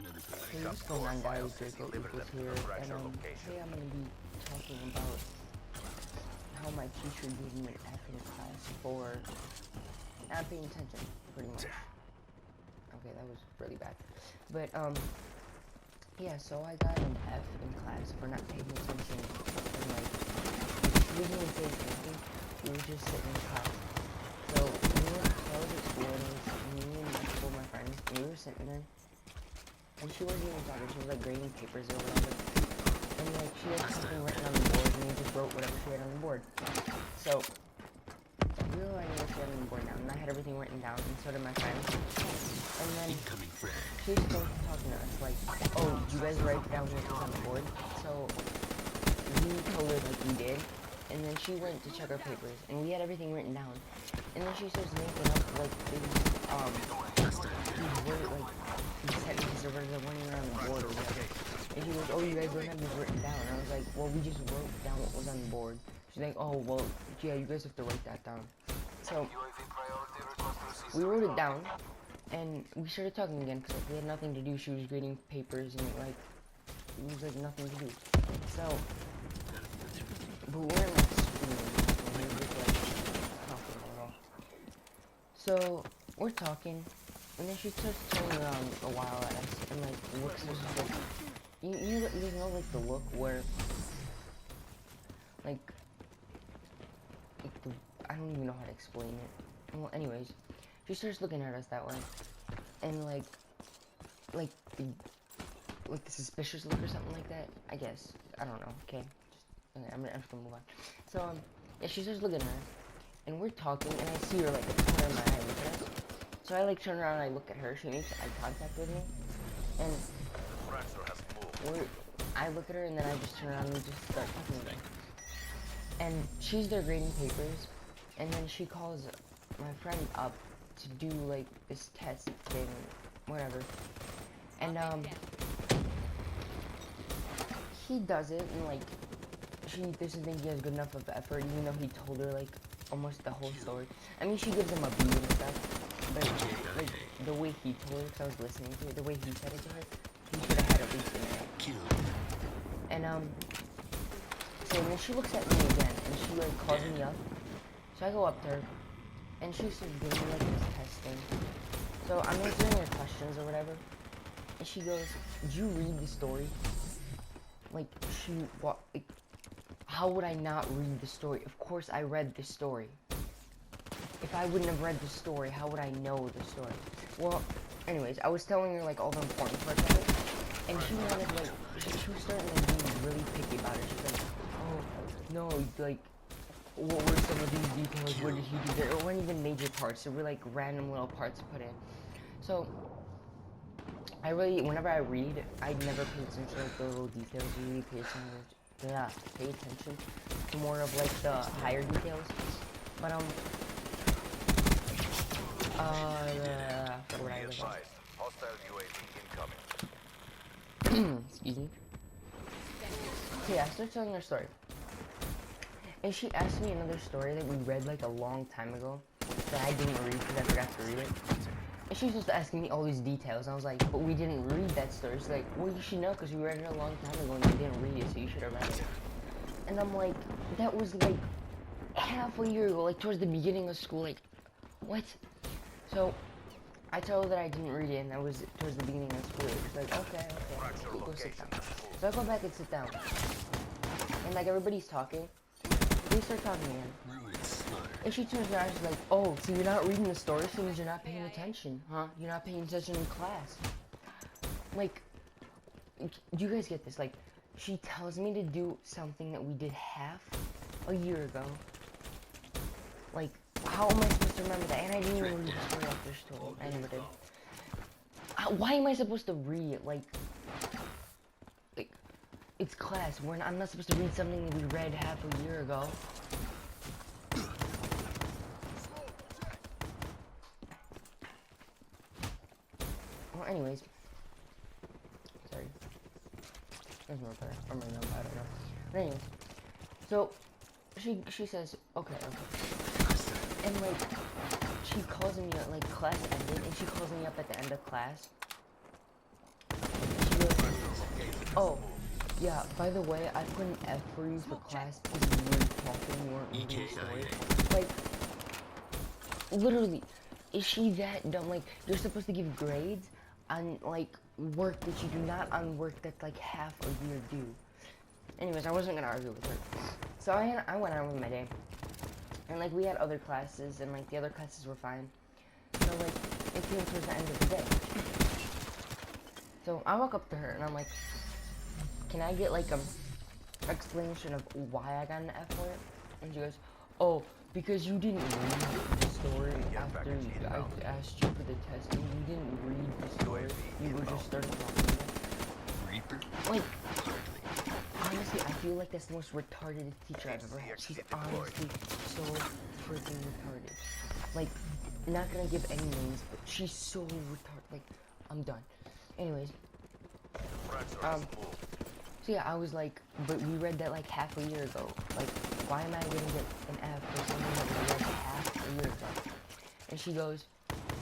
Hey, what's going on, guys? Draco Equals here, and today I'm gonna be talking about how my teacher gave me an F in class for not paying attention, pretty much. Okay, that was really bad, but yeah. So I got an F in class for not paying attention, and like we didn't pay attention. We were just sitting in class. So I was at school, and it was me and a couple of my friends, and we were sitting there. And she wasn't even talking, she was like grading papers or whatever. And like she had something written on the board and we just wrote whatever she had on the board. So we were writing what she had on the board now, and I had everything written down, and so did my friend. And then she was still talking to us like, oh, did you guys write down what was on the board? So we told her like we did. And then she went to check our papers, and we had everything written down. And then she starts making up like these words, like these sentences or whatever that weren't even on the board or whatever. And she goes, oh, you guys don't have these written down. And I was like, well, we just wrote down what was on the board. She's like, oh, well, yeah, you guys have to write that down. So we wrote it down, and we started talking again because like, we had nothing to do. She was grading papers, and like it was like nothing to do. So. But we weren't like screaming, we were just like talking at all. So we're talking, and then she starts turning around a while at us and like looks at us like you know like the look where like the, I don't even know how to explain it. Well, anyways, she starts looking at us that way, and like the suspicious look or something like that. I guess I don't know. Okay. Okay, I'm just gonna move on. So, yeah, she starts looking at her, and we're talking, and I see her, like, at the corner of my eye looking at us. So I, like, turn around and I look at her. She makes eye contact with me, and I look at her, and then I just turn around and just start talking again. And she's there grading papers, and then she calls my friend up to do, like, this test thing, whatever. And, he does it, and, like, she doesn't think he has good enough of effort, even though he told her like almost the whole story. I mean, she gives him a B and stuff, but like the way he told her, because I was listening to it, the way he said it to her, he should have had at least an A. And so then she looks at me again, and she like calls me up. So I go up to her, and she starts giving me like this test thing. So I'm answering her questions or whatever, and she goes, "Did you read the story?" Like how would I not read the story? Of course I read the story. If I wouldn't have read the story, how would I know the story? Well, anyways, I was telling her like all the important parts of it, and she wanted like, she was starting like being really picky about it. She's like, oh, no, like, what were some of these details? What did he do there? It weren't even major parts. They were like random little parts put in. So, whenever I read, I never pay attention to like the little details. I really pay attention to more of like the higher details. But what I live on. Excuse me. So yeah, I started telling her story, and she asked me another story that we read like a long time ago that I didn't read because I forgot to read it. And she was just asking me all these details. I was like, but we didn't read that story. She's like, well, you should know because we read it a long time ago and you didn't read it, so you should have read it. And I'm like, that was like half a year ago, like towards the beginning of school, like, what? So I told her that I didn't read it, and that was towards the beginning of school. She's like, okay, go sit down. So I go back and sit down. And like everybody's talking, we start talking again. And she turns around and she's like, oh, so you're not reading the story, so means you're not paying attention, huh? You're not paying attention in class. Like, do you guys get this? Like, she tells me to do something that we did half a year ago. Like, how am I supposed to remember that? And I didn't even read the story after she told me. I never did. Why am I supposed to read it? Like, it's class. I'm not supposed to read something that we read half a year ago. Well, anyways. Sorry. There's more better. Or maybe I don't know. But anyways. So, she says, okay. And like, she calls me, like, class ended, and she calls me up at the end of class. Oh, yeah, by the way, I put an F for you for class because you were talking, you weren't reading the story. Like, literally, is she that dumb? Like, you're supposed to give grades on, like, work that you do, not on work that's, like, half a year due. Anyways, I wasn't gonna argue with her. So I went on with my day. And, like, we had other classes, and, like, the other classes were fine. So, like, it came towards the end of the day. So, I walk up to her, and I'm like, can I get, like, explanation of why I got an F for it? And she goes, oh, because you didn't read the story after I asked you for the testing. You didn't read the story. You were just starting talking. Like, honestly, I feel like that's the most retarded teacher I've ever had. She's honestly so freaking retarded. Like, not gonna give any names, but she's so retarded. Like, I'm done. Anyways, so yeah, I was like, but we read that like half a year ago. Like, why am I gonna get an F for something that we read half a year ago? And she goes,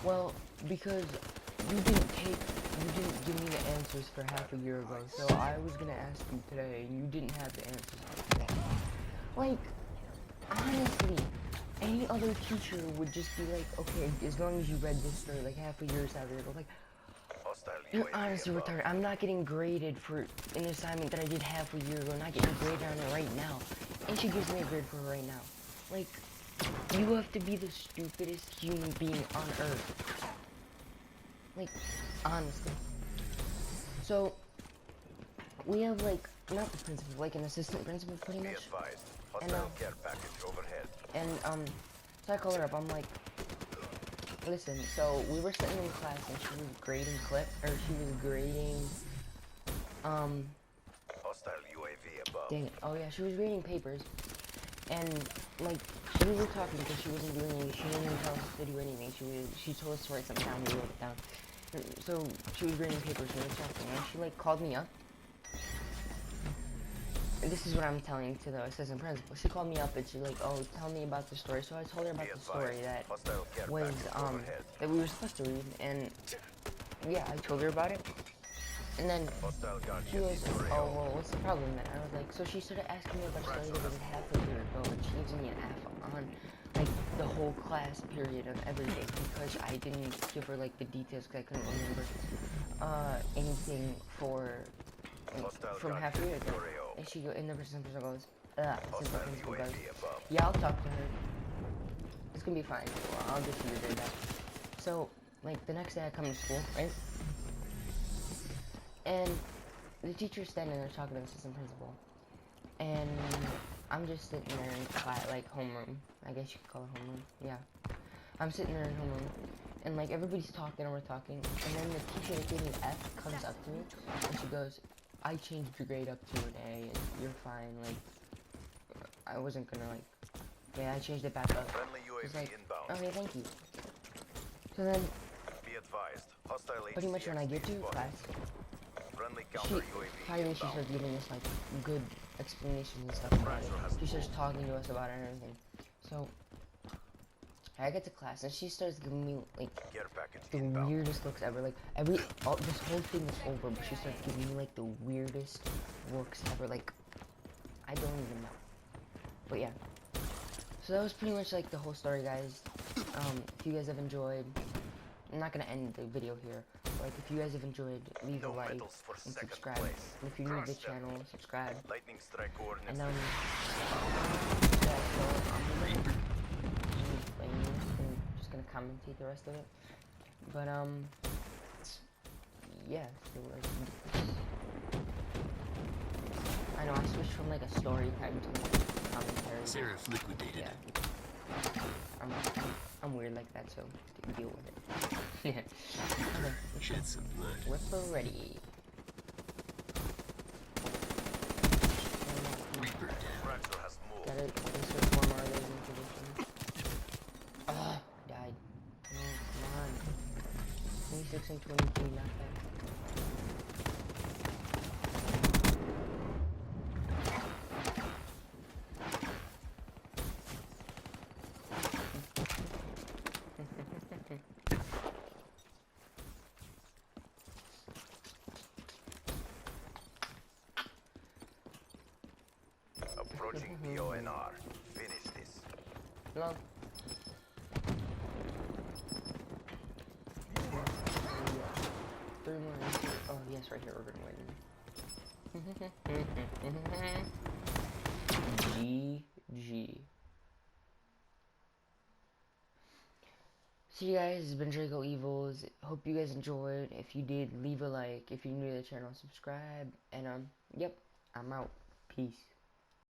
well, because you didn't give me the answers for half a year ago, so I was gonna ask you today, and you didn't have the answers today. Like, honestly, any other teacher would just be like, okay, as long as you read this story like half a year ago, like, you're honestly retarded. I'm not getting graded for an assignment that I did half a year ago, not getting graded on it right now. And she gives me a grade for it right now. Like, you have to be the stupidest human being on earth. Like, honestly. So, we have, like, not the principal, like an assistant principal pretty much. So I call her up, I'm like, listen, so we were sitting in class and she was grading she was grading, dang it, oh yeah, she was grading papers, and, like, we were talking because she wasn't doing anything, she didn't even tell us to do anything, she told us to write something down, we wrote it down, so she was grading papers, and we were talking, and she, like, called me up. And this is what I'm telling to the assistant principal. She called me up and she's like, oh, tell me about the story. So I told her about the story that was, that we were supposed to read. And, yeah, I told her about it. And then she was, oh, well, what's the problem then? I was like, so she started asking me about a story that was half a year ago. And she gives me an F on, like, the whole class period of everything. Because I didn't give her, like, the details because I couldn't remember anything from half a year ago. And the assistant principal goes, yeah, I'll talk to her. It's gonna be fine. Well, I'll get you your grade back. So, like, the next day I come to school, right? And the teacher's standing there talking to the assistant principal. And I'm just sitting there in class, like, homeroom. I guess you could call it homeroom. Yeah. I'm sitting there in homeroom. And, like, everybody's talking and we're talking. And then the teacher that gave me an F comes up to me. And she goes, I changed your grade up to an A, and you're fine, like, I wasn't gonna, like, yeah, I changed it back up. She's like, okay, thank you. So then, pretty much when I get to class, finally she starts giving us, like, good explanations and stuff about it. She starts talking to us about it and everything. So, I get to class, and she starts giving me, like, the weirdest looks ever. Like, this whole thing is over, but she starts giving me, like, the weirdest looks ever. Like, I don't even know. But yeah. So that was pretty much, like, the whole story, guys. If you guys have enjoyed, I'm not gonna end the video here. Like, if you guys have enjoyed, leave a like and subscribe. And if you're new to the channel, subscribe. And, yeah, so, I'm just gonna commentate the rest of it. But, yeah, so, like, I know, I switched from, like, a story time to, like, commentary. Seraph liquidated. Yeah. I'm weird like that, so deal with it. Okay. Shed some blood. We're ready. Reaper down. Gotta insert 4 more of those into this one. Ugh, died. No, come on. 26 and 23, not bad. Approaching PONR. Finish this. Long. Three more. Oh yes, right here. We're gonna win. GG. So you guys, it's been Draco Evils. Hope you guys enjoyed. If you did, leave a like. If you're new to the channel, subscribe. And yep, I'm out. Peace.